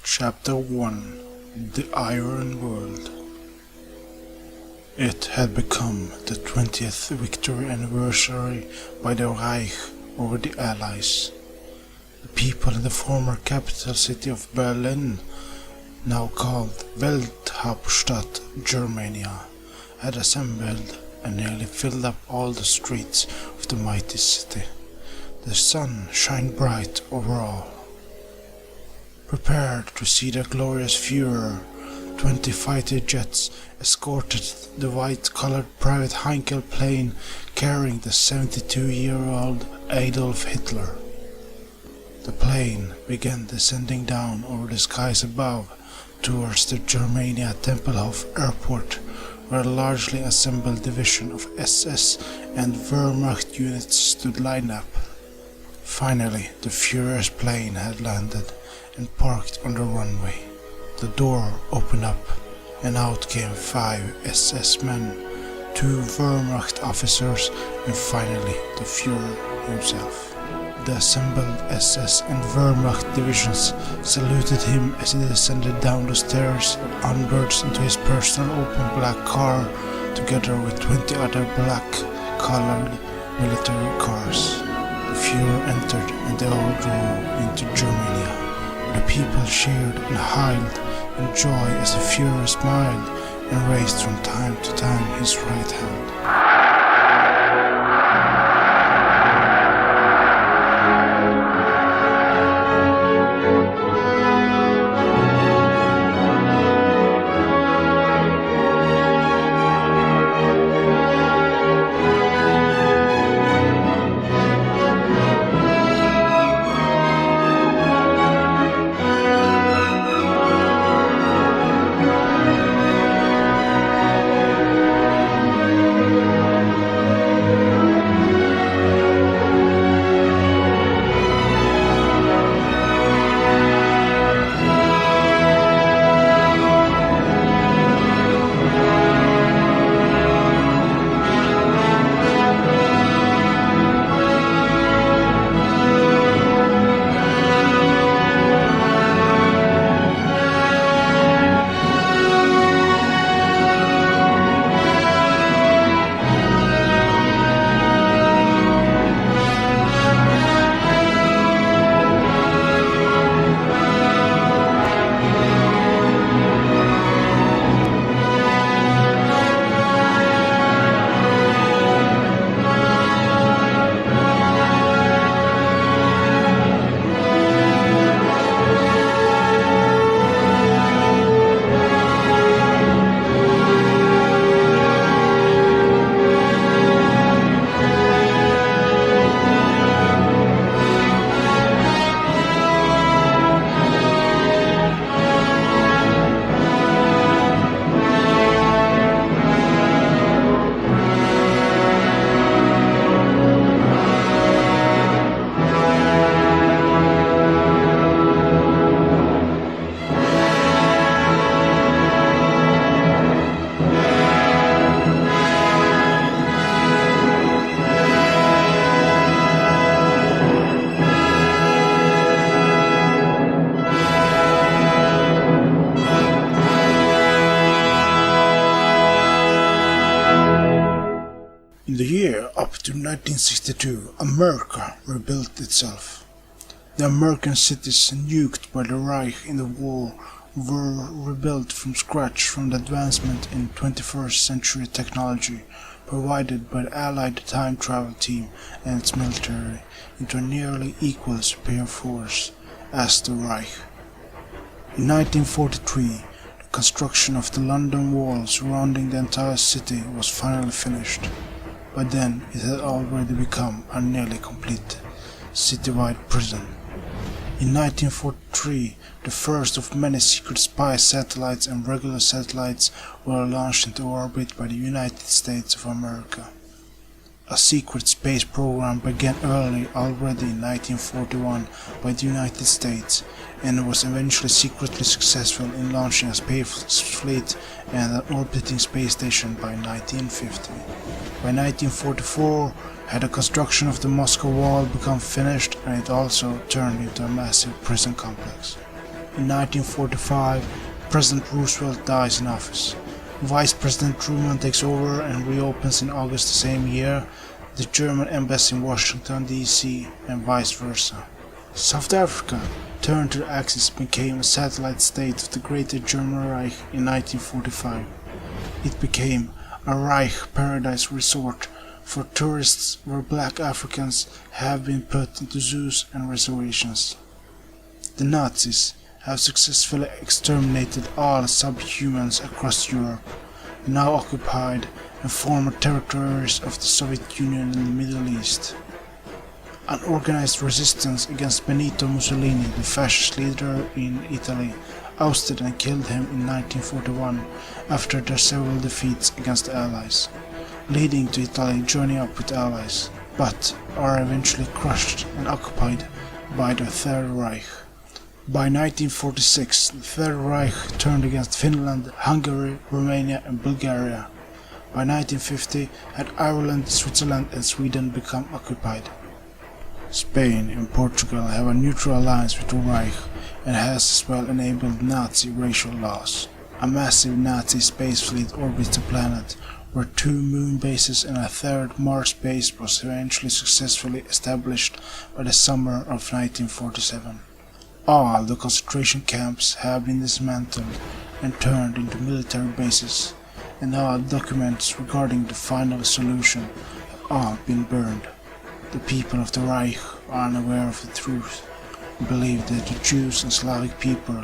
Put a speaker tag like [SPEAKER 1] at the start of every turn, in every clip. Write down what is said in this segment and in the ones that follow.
[SPEAKER 1] Chapter 1 The Iron World. It had become the 20th victory anniversary by the Reich over the Allies. The people in the former capital city of Berlin, now called Welthauptstadt Germania, had assembled and nearly filled up all the streets of the mighty city. The sun shined bright over all. Prepared to see the glorious Führer, 20 fighter jets escorted the white-colored private Heinkel plane carrying the 72-year-old Adolf Hitler. The plane began descending down over the skies above towards the Germania Tempelhof airport, where a largely assembled division of SS and Wehrmacht units stood lined up. Finally, the Führer's plane had landed and parked on the runway. The door opened up, and out came 5 SS men, 2 Wehrmacht officers, and finally the Führer himself. The assembled SS and Wehrmacht divisions saluted him as he descended down the stairs and onwards into his personal open black car, together with 20 other black-colored military cars. The Führer entered, and they all drove into Germania. The people cheered and howled in joy as the Führer smiled and raised from time to time his right hand. In the year up to 1962, America rebuilt itself. The American cities nuked by the Reich in the war were rebuilt from scratch from the advancement in 21st century technology provided by the Allied time travel team and its military into a nearly equal superior force as the Reich. In 1943, the construction of the London Wall surrounding the entire city was finally finished. By then it had already become a nearly complete citywide prison. In 1943, the first of many secret spy satellites and regular satellites were launched into orbit by the United States of America. A secret space program began already in 1941 by the United States, and was eventually secretly successful in launching a space fleet and an orbiting space station by 1950. By 1944 had the construction of the Moscow Wall become finished, and it also turned into a massive prison complex. In 1945, President Roosevelt dies in office. Vice President Truman takes over and reopens in August the same year the German embassy in Washington, D.C., and vice versa. South Africa, turned to the Axis, became a satellite state of the Greater German Reich in 1945. It became a Reich paradise resort for tourists where black Africans have been put into zoos and reservations. The Nazis have successfully exterminated all subhumans across Europe, now occupied and former territories of the Soviet Union in the Middle East. An organized resistance against Benito Mussolini, the fascist leader in Italy, ousted and killed him in 1941 after their several defeats against the Allies, leading to Italy joining up with Allies, but are eventually crushed and occupied by the Third Reich. By 1946, the Third Reich turned against Finland, Hungary, Romania and Bulgaria. By 1950, had Ireland, Switzerland and Sweden become occupied. Spain and Portugal have a neutral alliance with the Reich and has as well enabled Nazi racial laws. A massive Nazi space fleet orbits the planet, where 2 moon bases and a 3rd Mars base was eventually successfully established by the summer of 1947. All the concentration camps have been dismantled and turned into military bases, and all documents regarding the final solution have all been burned. The people of the Reich are unaware of the truth and believe that the Jews and Slavic people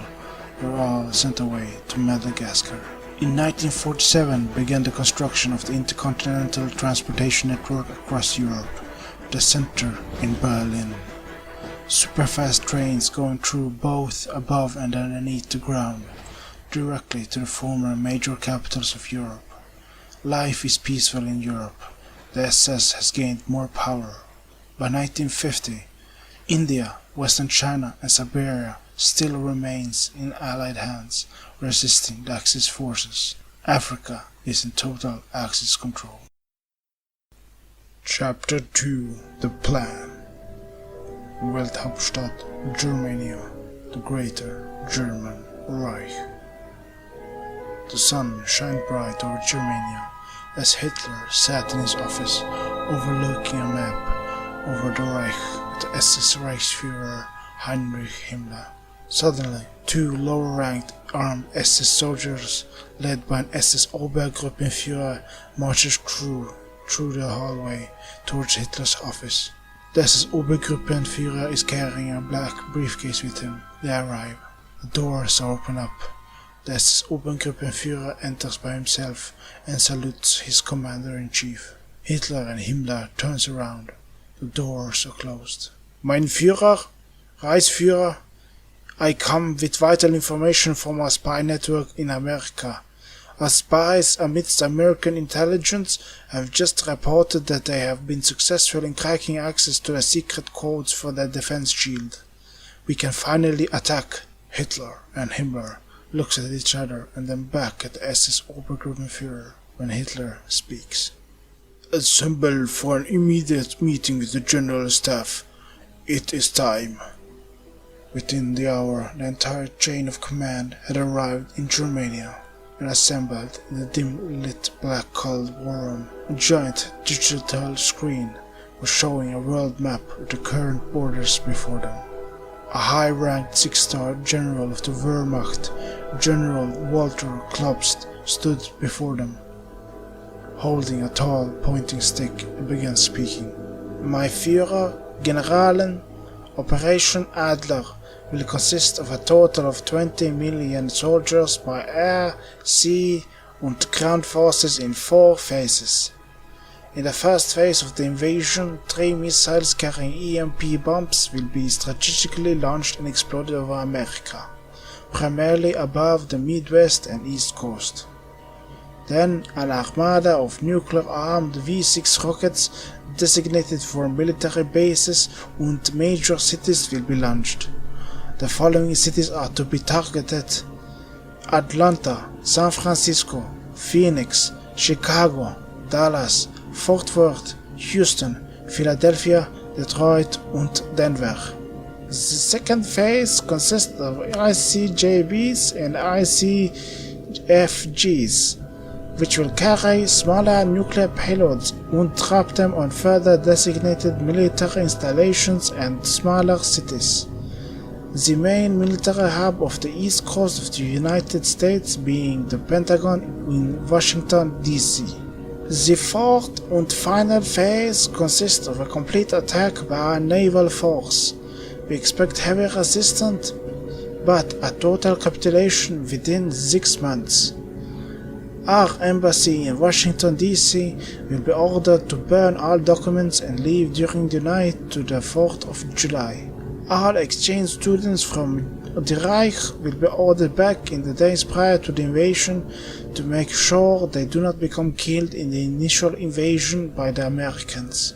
[SPEAKER 1] were all sent away to Madagascar. In 1947 began the construction of the intercontinental transportation network across Europe, with a center in Berlin. Superfast trains going through both above and underneath the ground, directly to the former major capitals of Europe. Life is peaceful in Europe. The SS has gained more power. By 1950, India, Western China and Siberia still remains in Allied hands, resisting the Axis forces. Africa is in total Axis control. Chapter 2: The Plan. Welthauptstadt, Germania, the Greater German Reich. The sun shined bright over Germania as Hitler sat in his office overlooking a map over the Reich with the SS Reichsführer Heinrich Himmler. Suddenly, 2 lower-ranked armed SS soldiers led by an SS Obergruppenführer marched through the hallway towards Hitler's office. The SS Obergruppenführer is carrying a black briefcase with him. They arrive. The doors are open up. The SS Obergruppenführer enters by himself and salutes his commander-in-chief. Hitler and Himmler turns around. The doors are closed. Mein Führer, Reichsführer, I come with vital information from our spy network in America. Our spies amidst American intelligence have just reported that they have been successful in cracking access to the secret codes for their defense shield. We can finally attack. Hitler and Himmler looks at each other and then back at the SS Obergruppenführer when Hitler speaks. Assemble for an immediate meeting with the General Staff. It is time. Within the hour, the entire chain of command had arrived in Germania and assembled in the dim-lit black-colored war room. A giant digital screen was showing a world map with the current borders before them. A high-ranked 6-star general of the Wehrmacht, General Walter Klopst, stood before them, holding a tall pointing stick, and began speaking. My Führer, Generalen, Operation Adler will consist of a total of 20 million soldiers by air, sea and ground forces in 4 phases. In the first phase of the invasion, 3 missiles carrying EMP bombs will be strategically launched and exploded over America, primarily above the Midwest and East Coast. Then an armada of nuclear-armed V-6 rockets designated for military bases and major cities will be launched. The following cities are to be targeted: Atlanta, San Francisco, Phoenix, Chicago, Dallas, Fort Worth, Houston, Philadelphia, Detroit und Denver. The second phase consists of ICJBs and ICFGs, which will carry smaller nuclear payloads and drop them on further designated military installations and smaller cities. The main military hub of the east coast of the United States being the Pentagon in Washington, D.C. The fourth and final phase consists of a complete attack by our naval force. We expect heavy resistance, but a total capitulation within 6 months. Our embassy in Washington, D.C. will be ordered to burn all documents and leave during the night to the 4th of July. All exchange students from the Reich will be ordered back in the days prior to the invasion to make sure they do not become killed in the initial invasion by the Americans.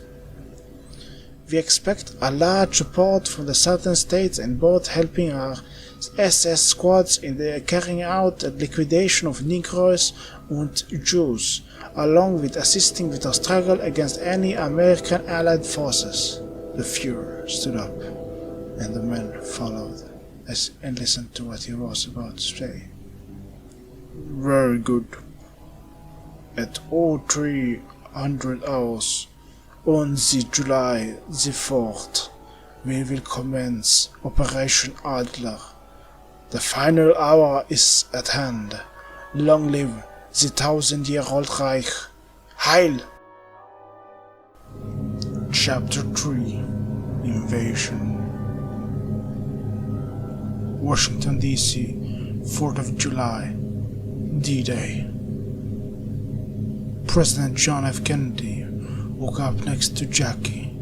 [SPEAKER 1] We expect a large support from the southern states in both helping our SS squads in the carrying out the liquidation of Negroes and Jews, along with assisting with our struggle against any American allied forces. The Fuhrer stood up, and the men followed and listened to what he was about to say. Very good. At 0300 hours on the July the 4th, we will commence Operation Adler. The final hour is at hand. Long live the 1000-year-old Reich. Heil! Chapter 3 Invasion. Washington, D.C., 4th of July, D-Day. President John F. Kennedy woke up next to Jackie.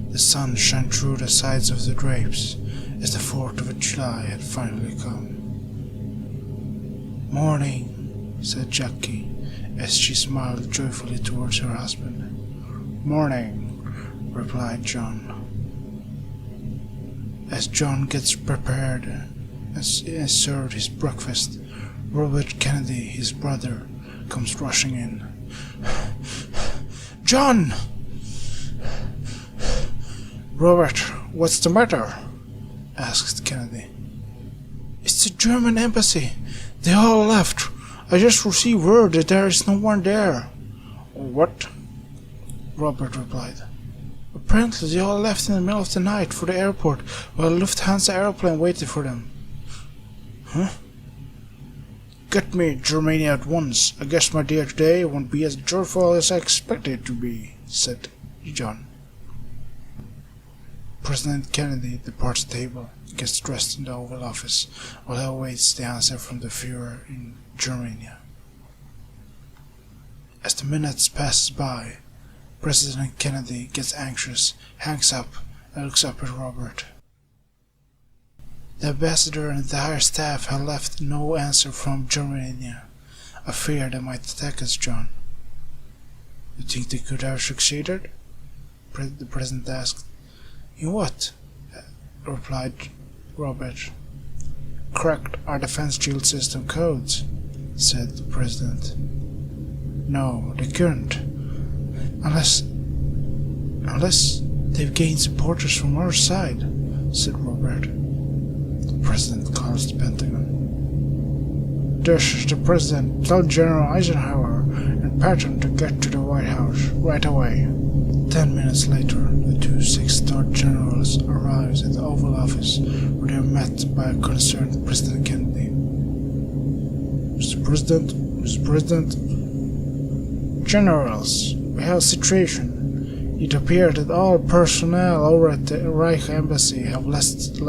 [SPEAKER 1] The sun shone through the sides of the drapes as the 4th of July had finally come. Morning, said Jackie as she smiled joyfully towards her husband. Morning, replied John. As John gets prepared and served his breakfast, Robert Kennedy, his brother, comes rushing in. John! Robert, what's the matter? Asked Kennedy. It's the German embassy. They all left. I just received word that there is no one there. What? Robert replied. Apparently they all left in the middle of the night for the airport while a Lufthansa airplane waited for them. Huh? Get me Germania at once. I guess my day today won't be as joyful as I expected it to be, said John. President Kennedy departs the table, gets dressed in the Oval Office, while he awaits the answer from the Fuhrer in Germania. As the minutes pass by, President Kennedy gets anxious, hangs up, and looks up at Robert. The ambassador and the higher staff have left no answer from Germania. I fear they might attack us, John. You think they could have succeeded? The president asked. In what? Replied Robert. Cracked our defense shield system codes, said the president. No, they couldn't. Unless they've gained supporters from our side, said Robert. The president calls the Pentagon. This is the president. Tell General Eisenhower and Patton to get to the White House right away. 10 minutes later, the two Sixth-Star generals arrived at the Oval Office, where they were met by a concerned President Kennedy. Mr. President, Generals, we have a situation. It appears that all personnel over at the Reich Embassy have left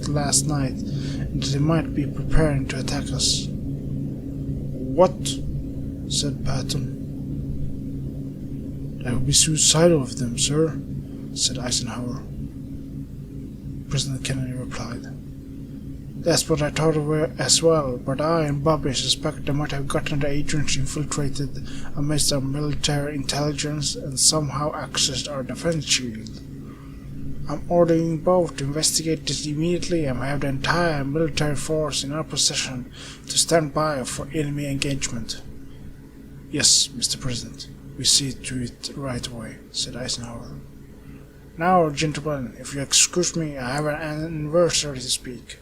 [SPEAKER 1] last night, and they might be preparing to attack us. What? Said Patton. That would be suicidal of them, sir, said Eisenhower. President Kennedy replied. That's what I thought of as well, but I and Bobby suspect they might have gotten the agents infiltrated amidst our military intelligence and somehow accessed our defense shield. I'm ordering both to investigate this immediately and have the entire military force in our possession to stand by for enemy engagement. Yes, Mr. President. We see to it right away, said Eisenhower. Now, gentlemen, if you excuse me, I have an anniversary to speak.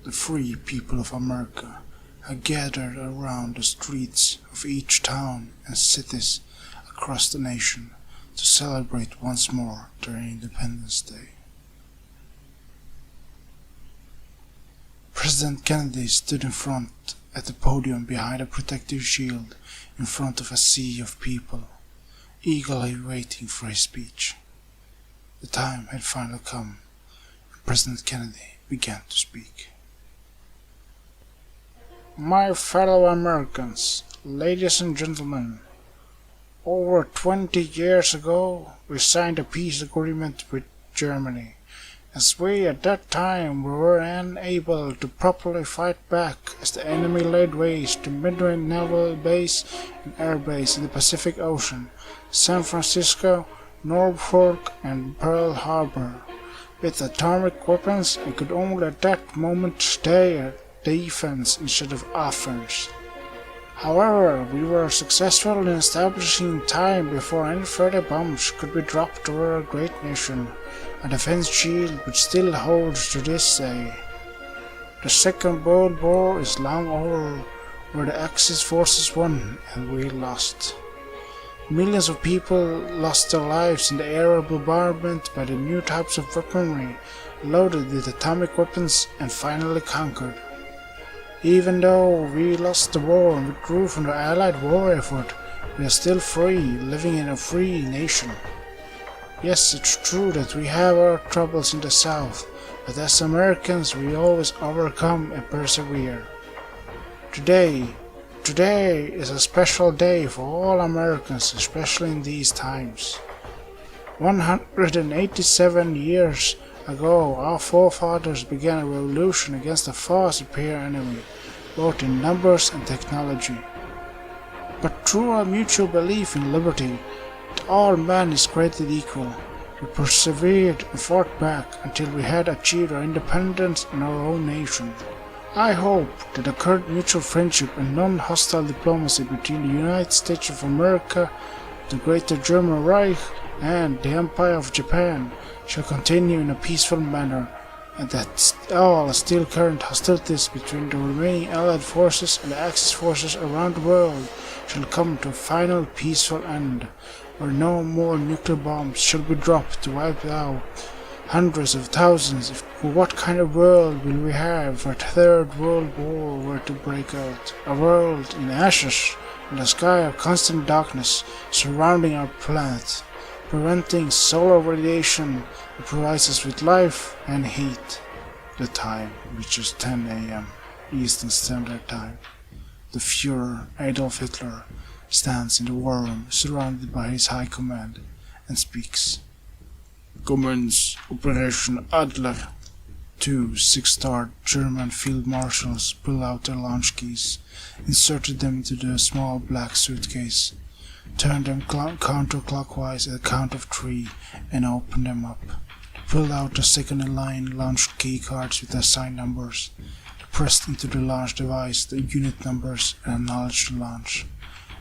[SPEAKER 1] The free people of America had gathered around the streets of each town and cities across the nation to celebrate once more their Independence Day. President Kennedy stood in front at the podium behind a protective shield in front of a sea of people, eagerly waiting for his speech. The time had finally come, and President Kennedy began to speak. My fellow Americans, ladies and gentlemen, over 20 years ago we signed a peace agreement with Germany, as we at that time were unable to properly fight back as the enemy laid waste to Midway Naval Base and Air Base in the Pacific Ocean, San Francisco, Norfolk and Pearl Harbor, with atomic weapons and could only at that moment stay at defense instead of offense. However, we were successful in establishing time before any further bombs could be dropped over our great nation, a defense shield which still holds to this day. The Second World War is long over, where the Axis forces won and we lost. Millions of people lost their lives in the aerial bombardment by the new types of weaponry loaded with atomic weapons and finally conquered. Even though we lost the war and withdrew from the Allied war effort, we are still free, living in a free nation. Yes, it's true that we have our troubles in the South, but as Americans we always overcome and persevere. Today is a special day for all Americans, especially in these times. 187 years ago, our forefathers began a revolution against a far superior enemy, both in numbers and technology. But through our mutual belief in liberty, that all man is created equal, we persevered and fought back until we had achieved our independence in our own nation. I hope that the current mutual friendship and non-hostile diplomacy between the United States of America, the Greater German Reich, and the Empire of Japan shall continue in a peaceful manner, and that all still current hostilities between the remaining Allied forces and the Axis forces around the world shall come to a final peaceful end, where no more nuclear bombs shall be dropped to wipe out hundreds of thousands. For what kind of world will we have if a third world war were to break out? A world in ashes and a sky of constant darkness surrounding our planet, preventing solar radiation that provides us with life and heat. The time reaches 10 a.m. Eastern Standard Time. The Führer Adolf Hitler stands in the war room surrounded by his high command and speaks. Commence Operation Adler. 2 six-star German field marshals pull out their launch keys, inserted them into the small black suitcase, turned them counterclockwise at a count of 3, and opened them up. They pulled out the second-in-line launch key cards with assigned numbers. They pressed into the launch device the unit numbers and acknowledged the launch.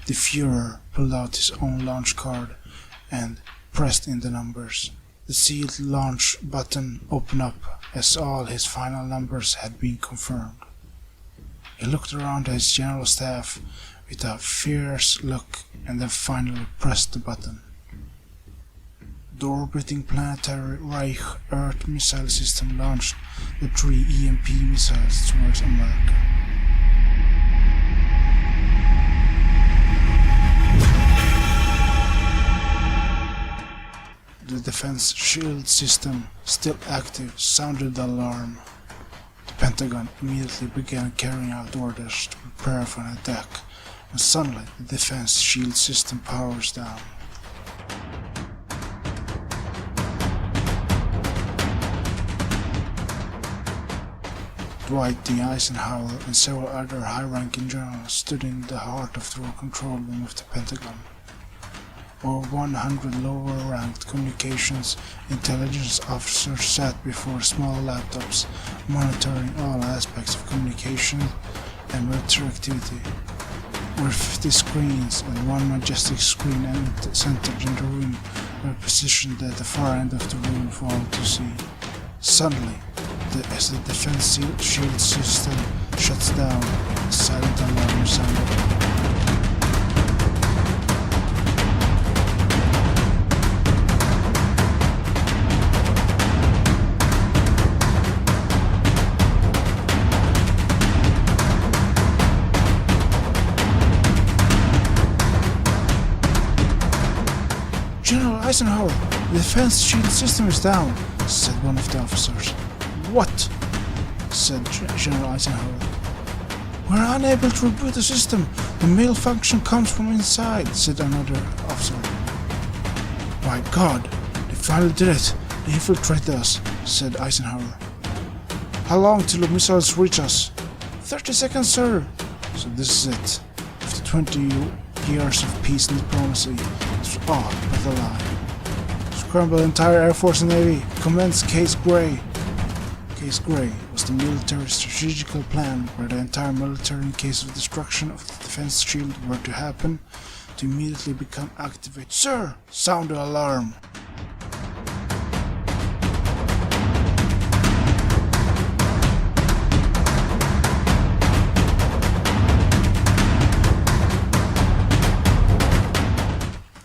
[SPEAKER 1] The Führer pulled out his own launch card and pressed in the numbers. The sealed launch button opened up as all his final numbers had been confirmed. He looked around at his general staff with a fierce look and then finally pressed the button. The orbiting planetary Reich Earth missile system launched the 3 EMP missiles towards America. The defense shield system, still active, sounded the alarm. The Pentagon immediately began carrying out orders to prepare for an attack, and suddenly the defense shield system powers down. Dwight D. Eisenhower and several other high-ranking generals stood in the heart of the control room of the Pentagon. Over 100 lower-ranked communications intelligence officers sat before small laptops, monitoring all aspects of communication and military activity. Over 50 screens and one majestic screen centered in the room were positioned at the far end of the room for all to see. Suddenly, as the defense shield system shuts down, a silent alarm sounded. General Eisenhower, the defense shield system is down, said one of the officers. What? Said General Eisenhower. We're unable to reboot the system. The malfunction comes from inside, said another officer. My God, they finally did it. They infiltrated us, said Eisenhower. How long till the missiles reach us? 30 seconds, sir. So this is it. After 20 years of peace and diplomacy, it's all but a lie. Scramble the entire Air Force and Navy. Commence Case Gray. Case Gray was the military strategical plan where the entire military, in case of destruction of the defense shield were to happen, to immediately become activated. Sir! Sound the alarm!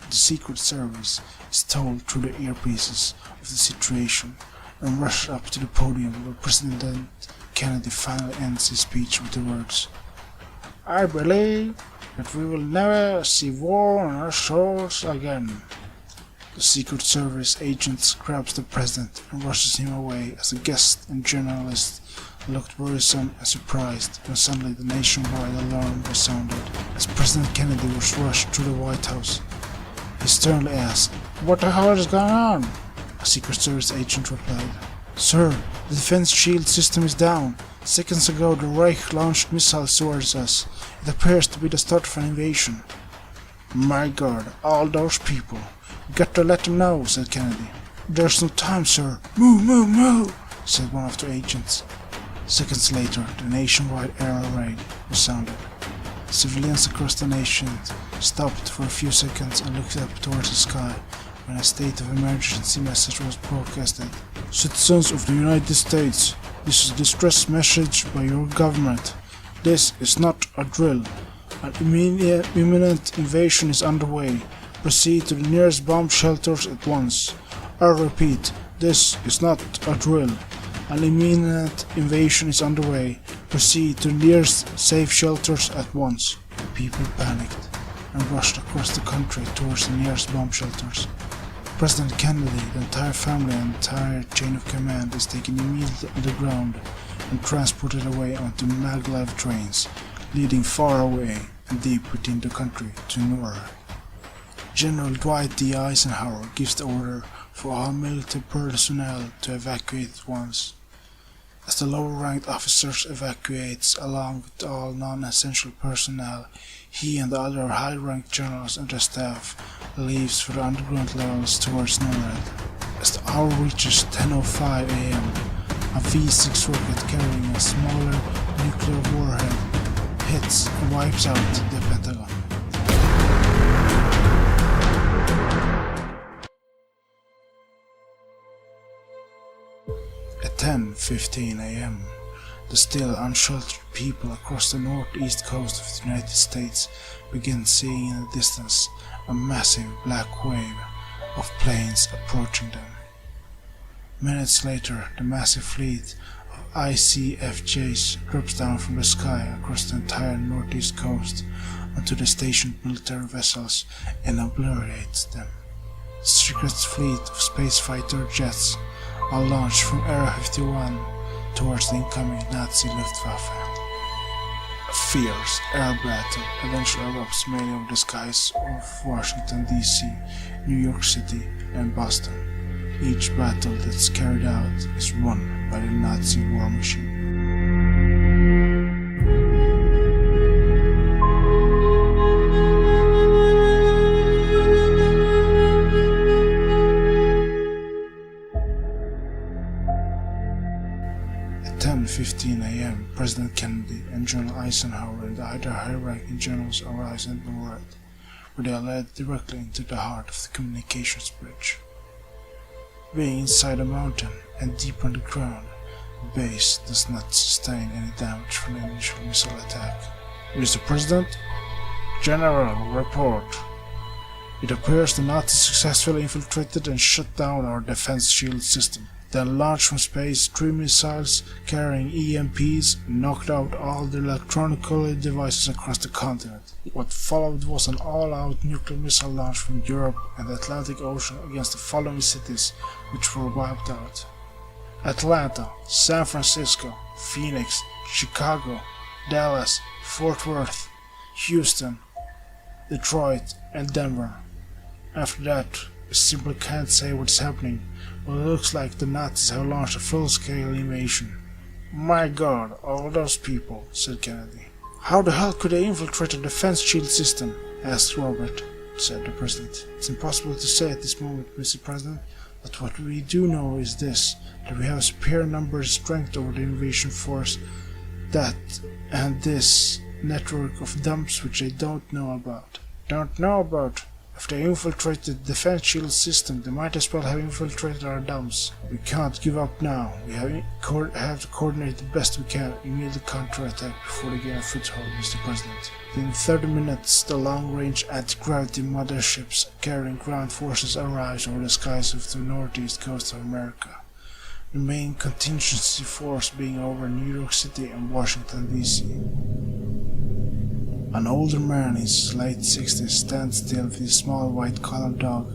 [SPEAKER 1] The Secret Service is told through the earpieces of the situation and rushed up to the podium where President Kennedy finally ends his speech with the words, I believe that we will never see war on our shores again. The Secret Service agent grabs the President and rushes him away as the guests and journalists looked worrisome and surprised when suddenly the nationwide alarm was sounded. As President Kennedy was rushed through the White House, he sternly asked, What the hell is going on? A Secret Service agent replied, Sir, the defense shield system is down. Seconds ago the Reich launched missiles towards us. It appears to be the start of an invasion. My God, all those people. We got to let them know, said Kennedy. There's no time, sir. Move, said one of the agents. Seconds later, the nationwide air raid was sounded. Civilians across the nation stopped for a few seconds and looked up towards the sky when a state of emergency message was broadcasted. Citizens of the United States, this is a distress message by your government. This is not a drill. An imminent invasion is underway. Proceed to the nearest bomb shelters at once. I repeat, this is not a drill. An imminent invasion is underway. Proceed to the nearest safe shelters at once. The people panicked and rushed across the country towards the nearest bomb shelters. President Kennedy, the entire family and the entire chain of command is taken immediately underground and transported away onto maglev trains, leading far away and deep within the country to nowhere. General Dwight D. Eisenhower gives the order for all military personnel to evacuate at once. As the lower-ranked officers evacuates along with all non-essential personnel, he and the other high-ranked generals and their staff leaves for the underground levels towards NORAD. As the hour reaches 10:05 a.m., a V6 rocket carrying a smaller nuclear warhead hits and wipes out the Pentagon. At 10:15 a.m., the still unsheltered people across the northeast coast of the United States begin seeing in the distance a massive black wave of planes approaching them. Minutes later, the massive fleet of ICFJs drops down from the sky across the entire northeast coast onto the stationed military vessels and obliterates them. The secret fleet of space fighter jets are launched from Area 51 towards the incoming Nazi Luftwaffe. A fierce air battle eventually erupts mainly over the skies of Washington DC, New York City and Boston. Each battle that's carried out is won by the Nazi war machine. At 10:15 a.m., President Kennedy and General Eisenhower and the other high-ranking generals arrive at NORAD. where they are led directly into the heart of the communications bridge. Being inside a mountain and deep underground, the base does not sustain any damage from the initial missile attack. Mr. President, General, report. It appears the Nazis successfully infiltrated and shut down our defense shield system. They launched from space 3 missiles carrying EMPs and knocked out all the electronic devices across the continent. What followed was an all-out nuclear missile launch from Europe and the Atlantic Ocean against the following cities, which were wiped out: Atlanta, San Francisco, Phoenix, Chicago, Dallas, Fort Worth, Houston, Detroit, and Denver. After that, I simply can't say what's happening, but it looks like the Nazis have launched a full-scale invasion. My God, all those people, said Kennedy. How the hell could they infiltrate a defense shield system? Asked Robert, said the President. It's impossible to say at this moment, Mr. President, but what we do know is this, that we have a superior number and strength over the invasion force, that and this network of dumps which they don't know about. Don't know about? If they infiltrated the defense shield system, they might as well have infiltrated our dumps. We can't give up now. We have to coordinate the best we can, immediately counterattack before they gain a foothold, Mr. President. Within 30 minutes, the long-range anti-gravity motherships carrying ground forces arrives over the skies of the northeast coast of America. The main contingency force being over New York City and Washington, D.C. An older man in his late 60s stands still with his small white-collared dog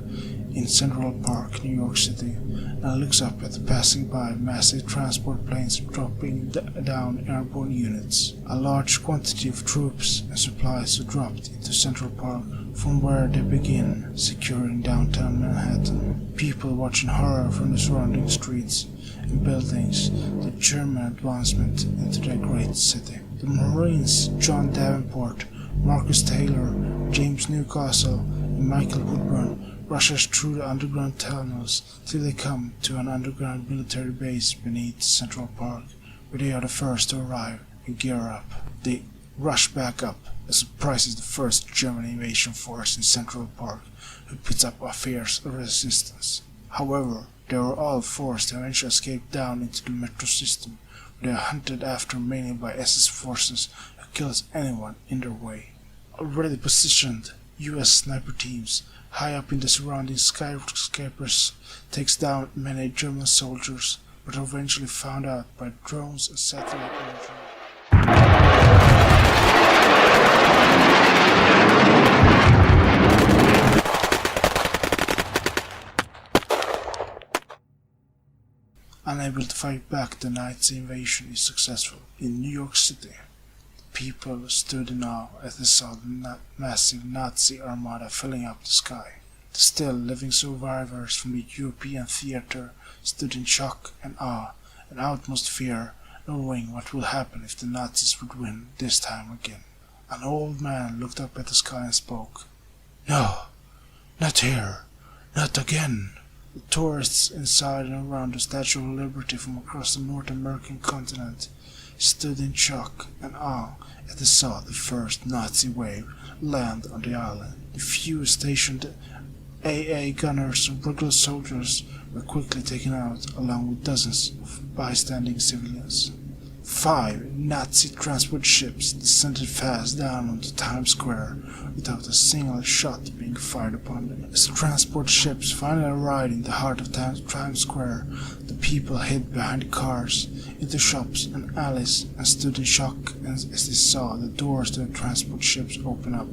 [SPEAKER 1] in Central Park, New York City, and looks up at the passing by massive transport planes dropping down airborne units. A large quantity of troops and supplies are dropped into Central Park, from where they begin securing downtown Manhattan. People watch in horror from the surrounding streets and buildings the German advancement into their great city. The Marines John Davenport, Marcus Taylor, James Newcastle, and Michael Woodburn rushes through the underground tunnels till they come to an underground military base beneath Central Park, where they are the first to arrive and gear up. They rush back up and surprises the first German invasion force in Central Park, who puts up a fierce resistance. However, they are all forced to eventually escape down into the metro system. They are hunted after mainly by SS forces who kills anyone in their way. Already positioned, US sniper teams high up in the surrounding skyscrapers takes down many German soldiers, but are eventually found out by drones and satellite imagery. Unable to fight back, the Nazi invasion is successful. In New York City, people stood in awe as they saw the massive Nazi armada filling up the sky. The still living survivors from the European theater stood in shock and awe and utmost fear, knowing what would happen if the Nazis would win this time again. An old man looked up at the sky and spoke. "No, not here, not again." The tourists inside and around the Statue of Liberty from across the North American continent stood in shock and awe as they saw the first Nazi wave land on the island. The few stationed AA gunners and regular soldiers were quickly taken out, along with dozens of bystanding civilians. 5 Nazi transport ships descended fast down onto Times Square without a single shot being fired upon them. As the transport ships finally arrived in the heart of Times Square, the people hid behind the cars, into shops and alleys, and stood in shock as they saw the doors to the transport ships open up,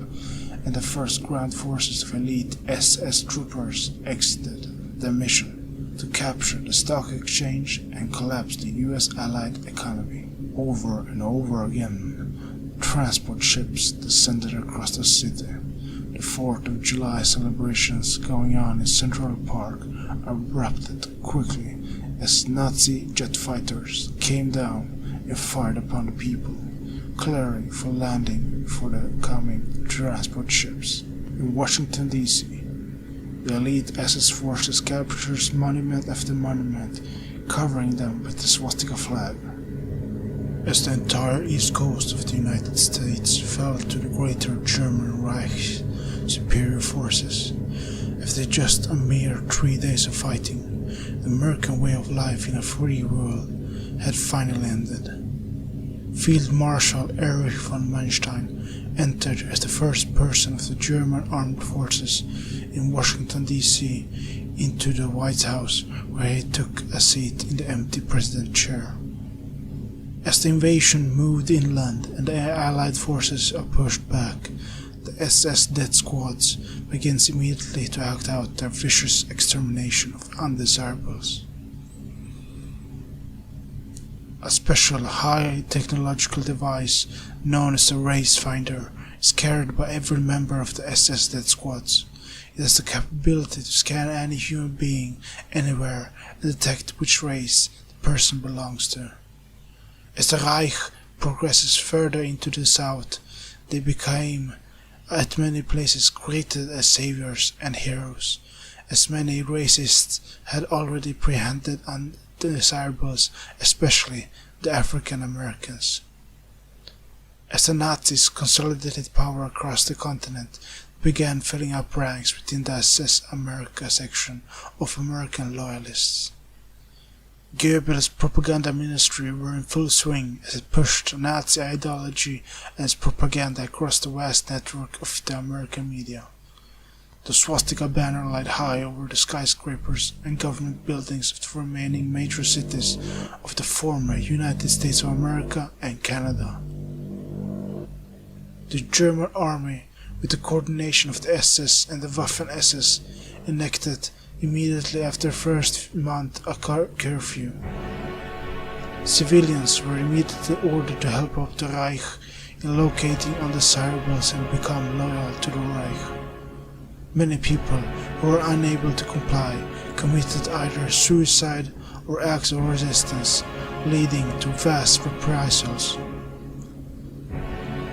[SPEAKER 1] and the first ground forces of elite SS troopers exited their mission to capture the stock exchange and collapse the US Allied economy. Over and over again, transport ships descended across the city. The 4th of July celebrations going on in Central Park erupted quickly as Nazi jet fighters came down and fired upon the people, clearing for landing for the coming transport ships. In Washington, D.C., the elite SS forces captures monument after monument, covering them with the swastika flag. As the entire east coast of the United States fell to the Greater German Reich, superior forces. After just a mere 3 days of fighting, the American way of life in a free world had finally ended. Field Marshal Erich von Manstein entered as the first person of the German armed forces in Washington, D.C. into the White House, where he took a seat in the empty president chair. As the invasion moved inland and the Allied forces are pushed back, the SS death squads begins immediately to act out their vicious extermination of undesirables. A special high-technological device known as the Race Finder is carried by every member of the SS death squads. It has the capability to scan any human being anywhere and detect which race the person belongs to. As the Reich progresses further into the south, they became at many places greeted as saviors and heroes, as many racists had already apprehended undesirables, especially the African Americans. As the Nazis consolidated power across the continent, they began filling up ranks within the SS America section of American loyalists. Goebbels' propaganda ministry were in full swing as it pushed Nazi ideology and its propaganda across the vast network of the American media. The swastika banner lied high over the skyscrapers and government buildings of the remaining major cities of the former United States of America and Canada. The German army, with the coordination of the SS and the Waffen-SS, enacted immediately after the first month a curfew. Civilians were immediately ordered to help out the Reich in locating undesirables and become loyal to the Reich. Many people who were unable to comply committed either suicide or acts of resistance, leading to vast reprisals.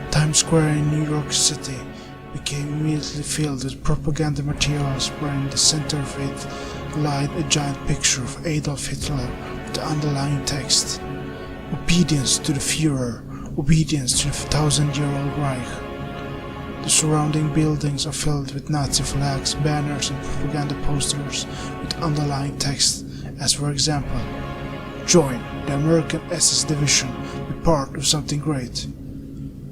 [SPEAKER 1] Times Square in New York City became immediately filled with propaganda materials where in the center of it lied a giant picture of Adolf Hitler with the underlying text: "Obedience to the Führer, obedience to the 1,000-year-old Reich." The surrounding buildings are filled with Nazi flags, banners and propaganda posters with underlying text as, for example, "Join the American SS division, be part of something great.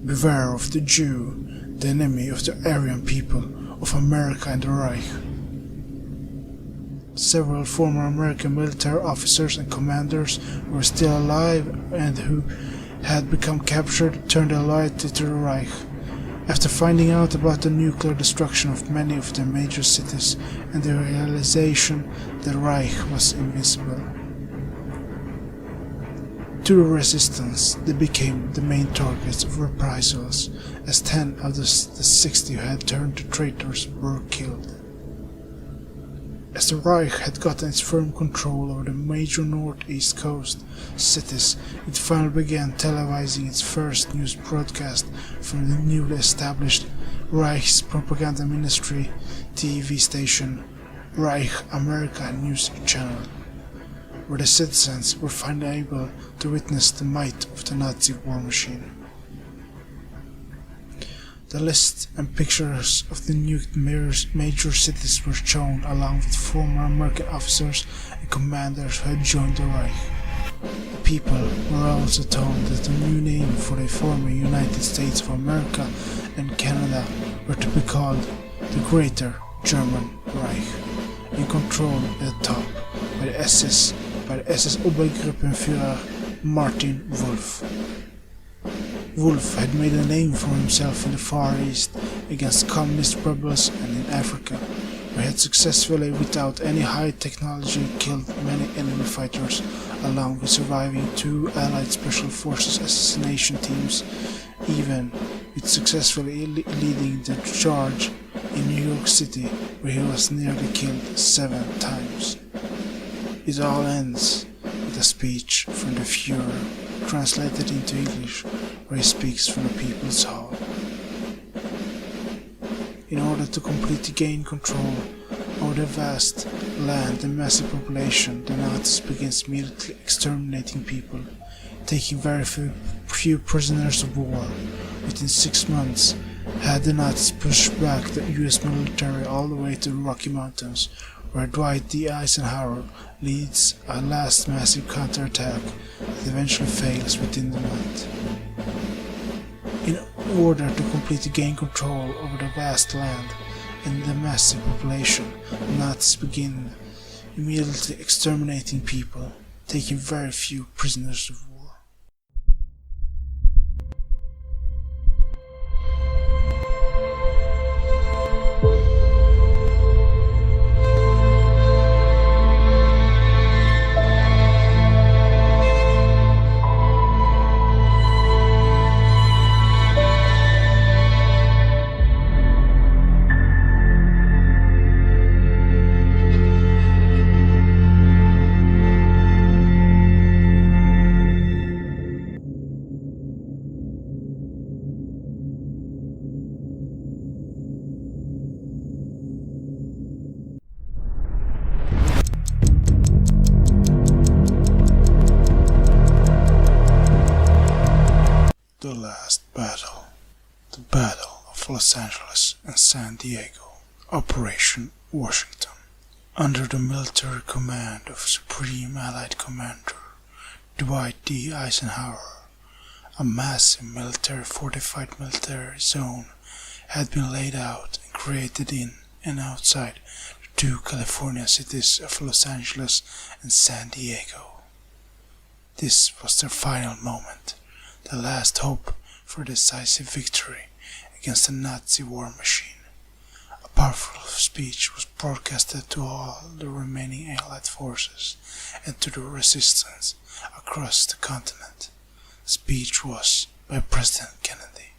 [SPEAKER 1] Beware of the Jew, the enemy of the Aryan people of America and the Reich." Several former American military officers and commanders who were still alive and who had become captured turned their loyalty to the Reich. After finding out about the nuclear destruction of many of their major cities and the realization that the Reich was invincible, to the resistance, they became the main targets of reprisals, as 10 of the 60 who had turned to traitors were killed. As the Reich had gotten its firm control over the major northeast coast cities, it finally began televising its first news broadcast from the newly established Reich's propaganda ministry TV station, Reich America News Channel, where the citizens were finally able to witness the might of the Nazi war machine. The list and pictures of the nuked major cities were shown, along with former American officers and commanders who had joined the Reich. The people were also told that the new name for the former United States of America and Canada were to be called the Greater German Reich, in control at the top by the SS Obergruppenführer Martin Wolf. Wolf had made a name for himself in the Far East against communist rebels and in Africa, where he had successfully, without any high technology, killed many enemy fighters, along with surviving 2 Allied Special Forces assassination teams, even with successfully leading the charge in New York City, where he was nearly killed 7 times. It all ends with a speech from the Führer, translated into English, where he speaks from the People's Hall. In order to completely gain control over the vast land and massive population, the Nazis began immediately exterminating people, taking very few prisoners of war. Within 6 months, had the Nazis pushed back the US military all the way to the Rocky Mountains, where Dwight D. Eisenhower leads a last massive counterattack that eventually fails within the month. In order to completely gain control over the vast land and the massive population, the Nazis begin immediately exterminating people, taking very few prisoners of war. The last battle. The Battle of Los Angeles and San Diego. Operation Washington. Under the military command of Supreme Allied Commander Dwight D. Eisenhower, a massive fortified military zone had been laid out and created in and outside the two California cities of Los Angeles and San Diego. This was their final moment, the last hope for a decisive victory against the Nazi war machine. A powerful speech was broadcasted to all the remaining Allied forces and to the resistance across the continent. The speech was by President Kennedy.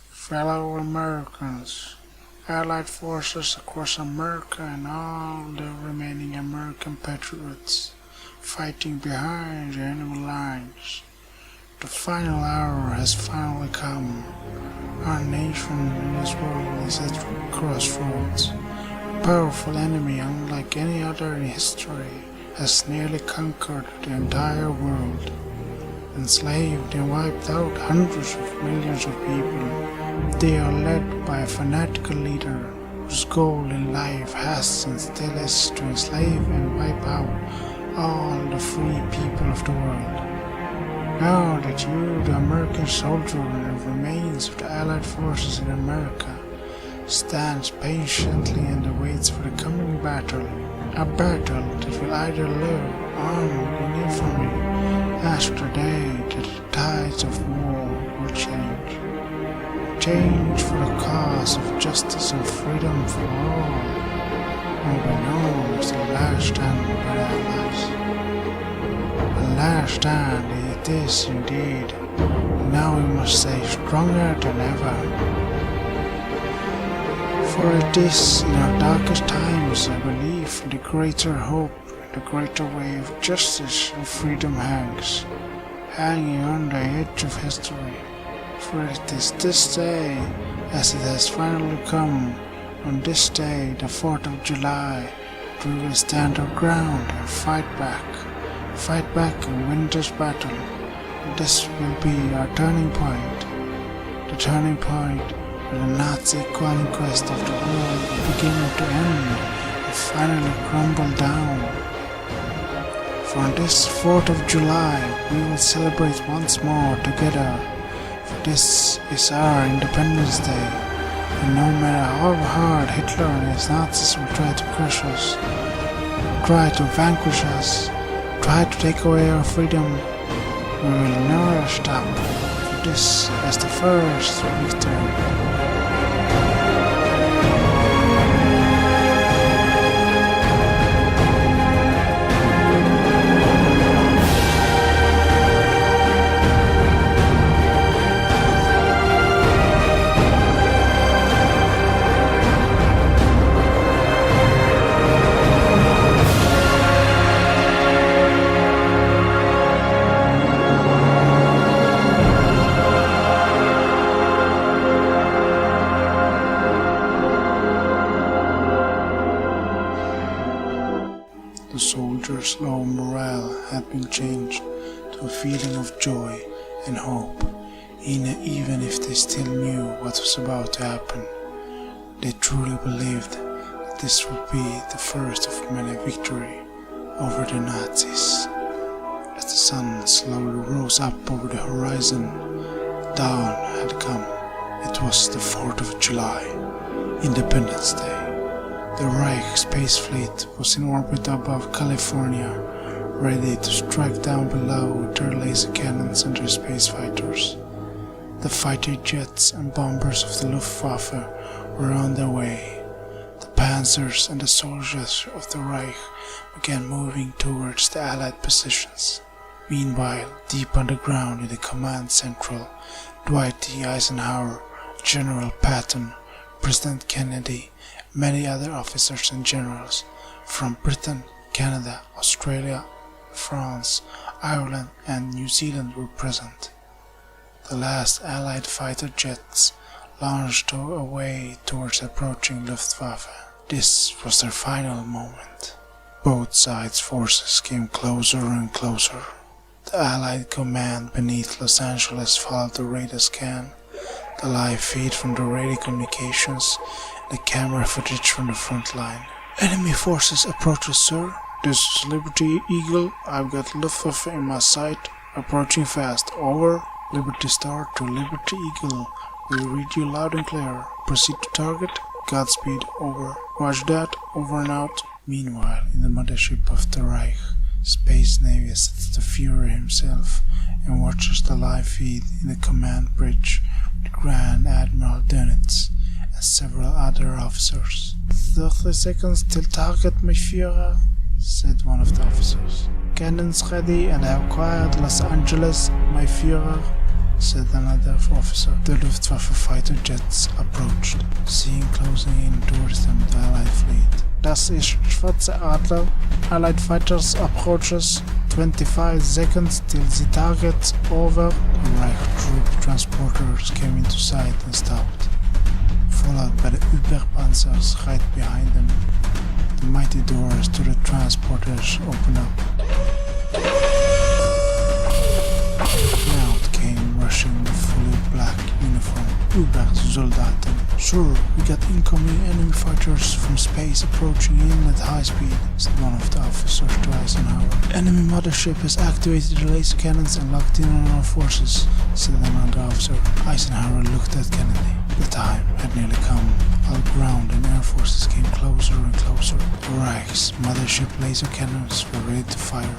[SPEAKER 1] Fellow Americans, Allied forces across America and all the remaining American patriots fighting behind the enemy lines. The final hour has finally come. Our nation and this world is at crossroads. A powerful enemy unlike any other in history has nearly conquered the entire world, enslaved and wiped out hundreds of millions of people. They are led by a fanatical leader whose goal in life has and still is to enslave and wipe out all the free people of the world. Now that you, the American soldier and the remains of the Allied forces in America, stands patiently and awaits for the coming battle, a battle that will either live on in infamy as the day that the tides of war will change. Change for the cause of justice and freedom for all, and be known as the last stand by the Allies. The last stand it is indeed. Now we must stay stronger than ever. For it is in our darkest times I believe the greater hope, the greater way of justice and freedom hangs, hanging on the edge of history. For it is this day, as it has finally come, on this day, the 4th of July, we will stand our ground and fight back and win this battle. This will be our turning point, the turning point where the Nazi conquest of the world will begin to end and finally crumble down. For on this 4th of July we will celebrate once more together, for this is our Independence Day, and no matter how hard Hitler and his Nazis will try to crush us, try to vanquish us, try to take away our freedom, we will never stop, for this is the first victory. The soldiers' low morale had been changed to a feeling of joy and hope even if they still knew what was about to happen. They truly believed that this would be the first of many victory over the Nazis. As the sun slowly rose up over the horizon, dawn had come. It was the 4th of July, Independence Day. The Reich space fleet was in orbit above California, ready to strike down below with their laser cannons and their space fighters. The fighter jets and bombers of the Luftwaffe were on their way. The panzers and the soldiers of the Reich began moving towards the Allied positions. Meanwhile, deep underground in the command central, Dwight D. Eisenhower, General Patton, President Kennedy, many other officers and generals from Britain, Canada, Australia, France, Ireland and New Zealand were present. The last Allied fighter jets launched away towards approaching Luftwaffe. This was their final moment. Both sides' forces came closer and closer. The Allied command beneath Los Angeles followed the radar scan, the live feed from the radio communications, and the camera footage from the front line. Enemy forces approaches, sir. This is Liberty Eagle. I've got Luftwaffe in my sight. Approaching fast. Over. Liberty Star to Liberty Eagle. We'll read you loud and clear. Proceed to target. Godspeed. Over. Roger that. Over and out. Meanwhile, in the mothership of the Reich, Space Navy sits the Führer himself and watches the live feed in the command bridge with Grand Admiral Dönitz and several other officers. 30 seconds till target, my Führer, said one of the officers. Cannons ready and have acquired Los Angeles, my Führer, said another officer. The Luftwaffe fighter jets approached, seeing closing in towards them the Allied fleet. Das ist Schwarze Adler. Allied fighters approaches. 25 seconds till the target. Over. The Reich troop transporters came into sight and stopped, followed by the Überpanzers right behind them. The mighty doors to the transporters opened up. Now it came rushing in fully black uniform. Übersoldaten. Sure, we got incoming enemy fighters from space approaching in at high speed, said one of the officers to Eisenhower. Enemy mothership has activated the laser cannons and locked in on our forces, said another officer. Eisenhower looked at Kennedy. The time had nearly come. All ground and air forces came closer and closer. The Reich's mothership laser cannons were ready to fire.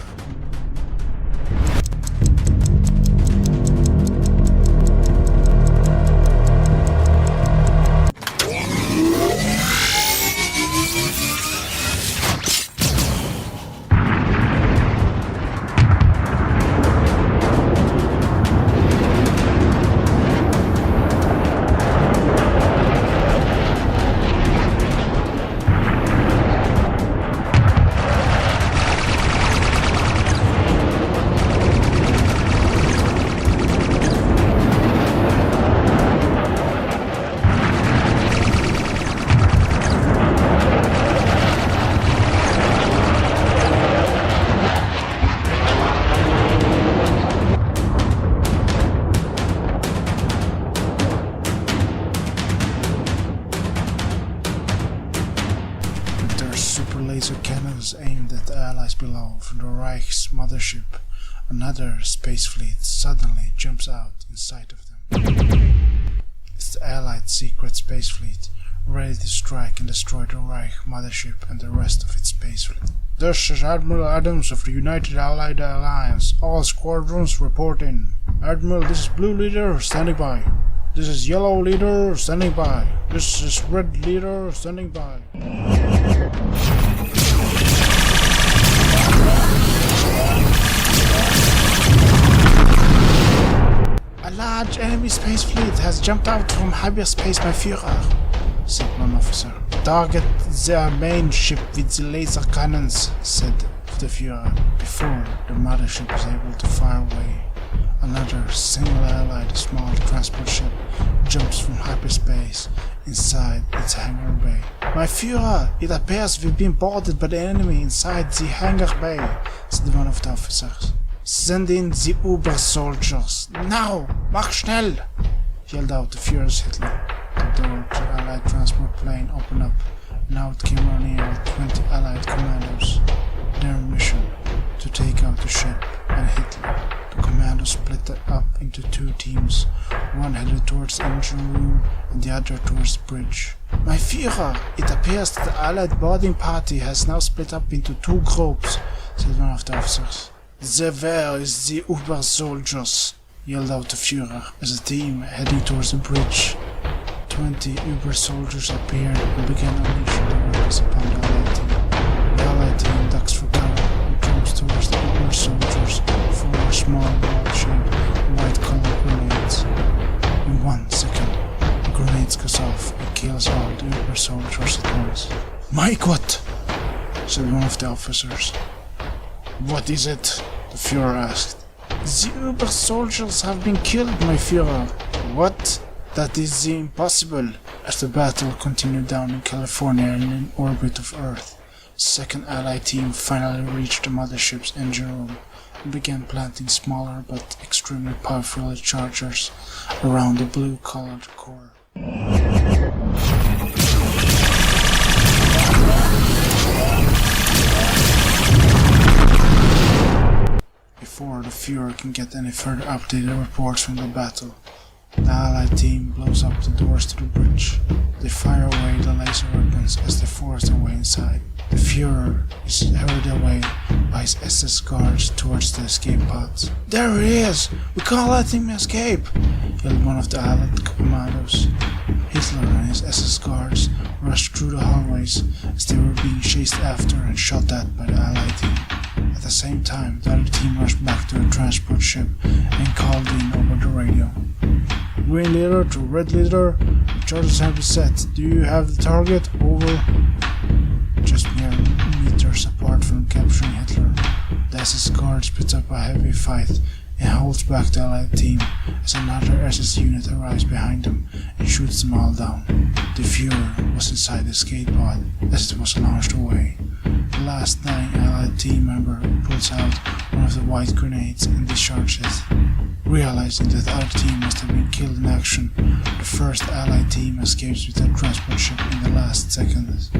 [SPEAKER 1] Laser cannons aimed at the Allies below from the Reich's mothership. Another space fleet suddenly jumps out in sight of them. It's the Allied secret space fleet, ready to strike and destroy the Reich mothership and the rest of its space fleet. This is Admiral Adams of the United Allied Alliance. All squadrons report in. Admiral, this is Blue Leader, standing by. This is Yellow Leader, standing by. This is Red Leader, standing by. A large enemy space fleet has jumped out from hyperspace, my Führer, said one officer. Target their main ship with the laser cannons, said the Führer, before the mothership was able to fire away. Another single Allied small transport ship jumps from hyperspace inside its hangar bay. My Führer, it appears we've been boarded by the enemy inside the hangar bay, said one of the officers. Send in the Uber soldiers! Now! Mach schnell! Yelled out the furious Hitler. The door to the Allied transport plane opened up, and out came running out 20 Allied commandos. Their mission, to take out the ship and Hitler. The commandos split up into two teams, one headed towards the engine room and the other towards the bridge. My Führer, it appears that the Allied boarding party has now split up into two groups, said one of the officers. Where is the Uber soldiers? Yelled out the Führer as a team heading towards the bridge. 20 Uber soldiers appeared and began unleashing their weapons upon the Allied team. The Allied team ducks for cover and jumps towards the Uber soldiers, 4 small ball-shaped white-colored grenades. In 1 second, the grenades goes off and kills all the Uber soldiers at once. My God! Said one of the officers. What is it? The Führer asked. The Uber soldiers have been killed, my Führer. What? That is impossible. As the battle continued down in California and in orbit of Earth, the second Allied team finally reached the mothership's engine room and began planting smaller but extremely powerful chargers around the blue-colored core. Before the Führer can get any further updated reports from the battle, the Allied team blows up the doors to the bridge. They fire away the laser weapons as they force their way inside. The Führer is hurried away by his SS guards towards the escape pods. There he is! We can't let him escape! Yelled one of the Allied commandos. Hitler and his SS guards rushed through the hallways as they were being chased after and shot at by the Allied team. At the same time, the other team rushed back to the transport ship and called in over the radio. Green leader to red leader, the charges have been set. Do you have the target? Over. Just mere meters apart from capturing Hitler, the SS guards puts up a heavy fight and holds back the Allied team as another SS unit arrives behind them and shoots them all down. The Führer was inside the escape pod as it was launched away. The last dying Allied team member pulls out one of the white grenades and discharges it. Realizing that the other team must have been killed in action, the first Allied team escapes with their transport ship in the last seconds,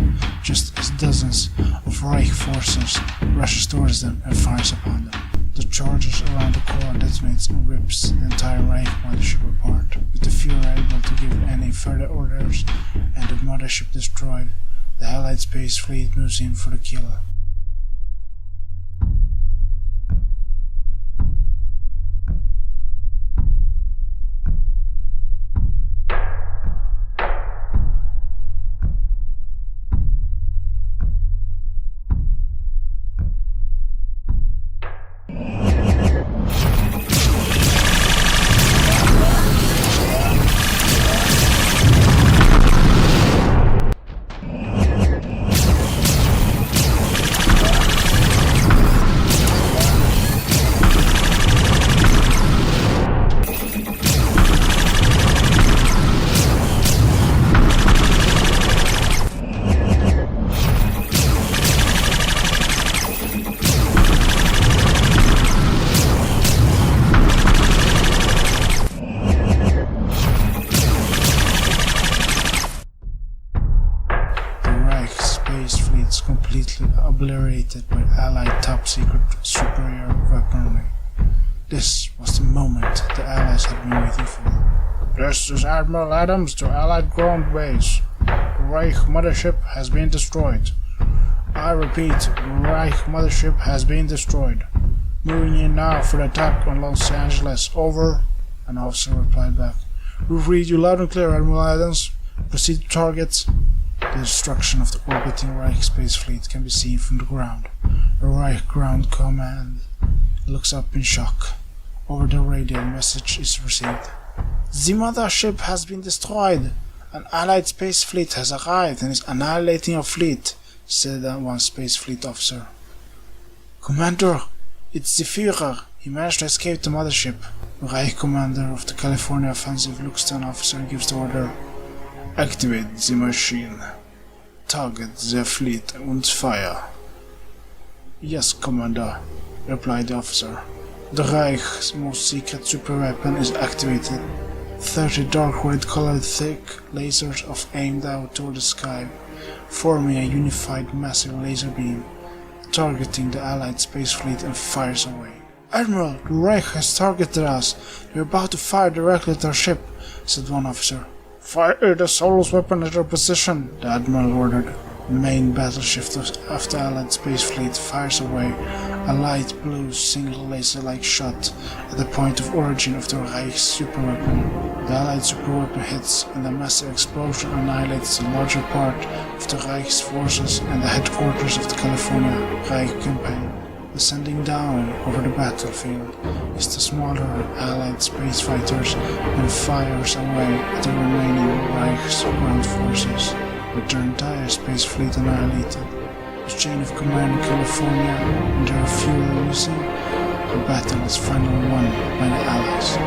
[SPEAKER 1] just as dozens of Reich forces rushes towards them and fires upon them. The charges around the core detonates and rips the entire Reich mothership apart, with the Führer able to give any further orders and the mothership destroyed. The Allied space fleet moves in for the kill. Completely obliterated by Allied top-secret superior weaponry. This was the moment the Allies had been waiting for. This is Admiral Adams to Allied ground base. The Reich mothership has been destroyed. I repeat, the Reich mothership has been destroyed. Moving in now for the attack on Los Angeles. Over. An officer replied back. We read you loud and clear, Admiral Adams. Proceed to target. The destruction of the orbiting Reich space fleet can be seen from the ground. The Reich ground command looks up in shock. Over the radio, a message is received. The mothership has been destroyed. An Allied space fleet has arrived and is annihilating our fleet, said one space fleet officer. Commander, it's the Führer. He managed to escape the mothership. The Reich commander of the California offensive looks to an officer and gives the order. Activate the machine. Target the fleet and fire. Yes, Commander, replied the officer. The Reich's most secret superweapon is activated. 30 dark red colored thick lasers are aimed out toward the sky, forming a unified massive laser beam, targeting the Allied space fleet and fires away. "Admiral, the Reich has targeted us. They're about to fire directly at our ship," said one officer. "Fire the Solus weapon at our position," the Admiral ordered. The main battleship of the Allied space fleet fires away a light blue single laser-like shot at the point of origin of the Reich's superweapon. The Allied superweapon hits, and a massive explosion annihilates the larger part of the Reich's forces and the headquarters of the California Reich campaign. Descending down over the battlefield is the smaller Allied space fighters and fires away at the remaining Reich's ground forces, with their entire space fleet annihilated. With chain of command in California and their fuel missing, the battle is finally won by the Allies.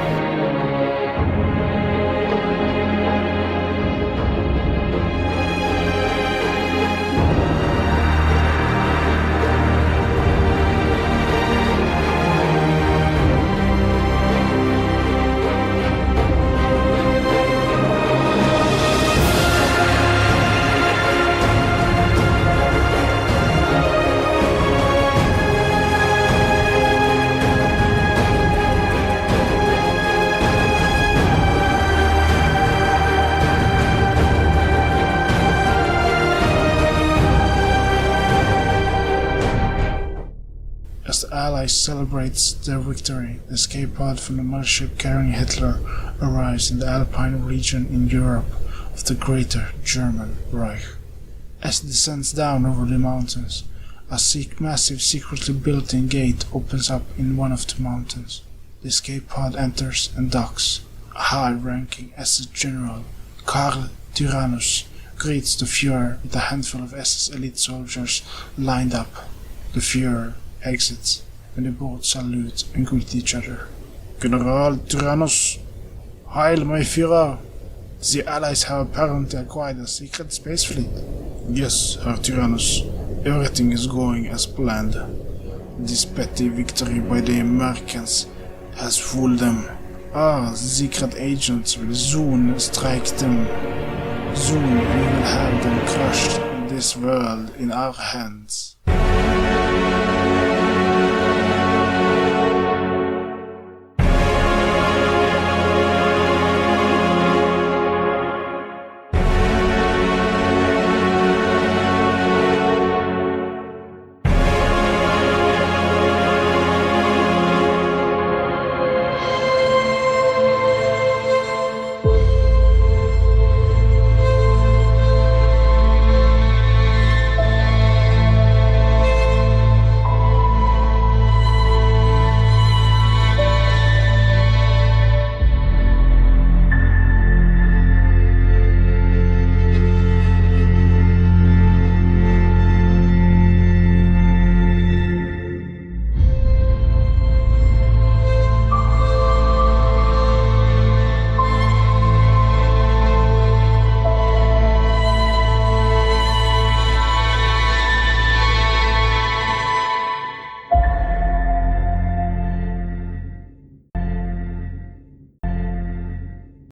[SPEAKER 1] As the Allies celebrate their victory, the escape pod from the mothership carrying Hitler arrives in the Alpine region in Europe of the Greater German Reich. As it descends down over the mountains, a massive secretly built-in gate opens up in one of the mountains. The escape pod enters and docks. A high-ranking SS General, Karl Tyrannus, greets the Führer with a handful of SS elite soldiers lined up. The Führer exits, and they both salute and greet each other. "General Tyrannus, Heil, my Führer! The Allies have apparently acquired a secret space fleet." "Yes, Herr Tyrannus, everything is going as planned. This petty victory by the Americans has fooled them. Our secret agents will soon strike them. Soon we will have them crushed in this world in our hands."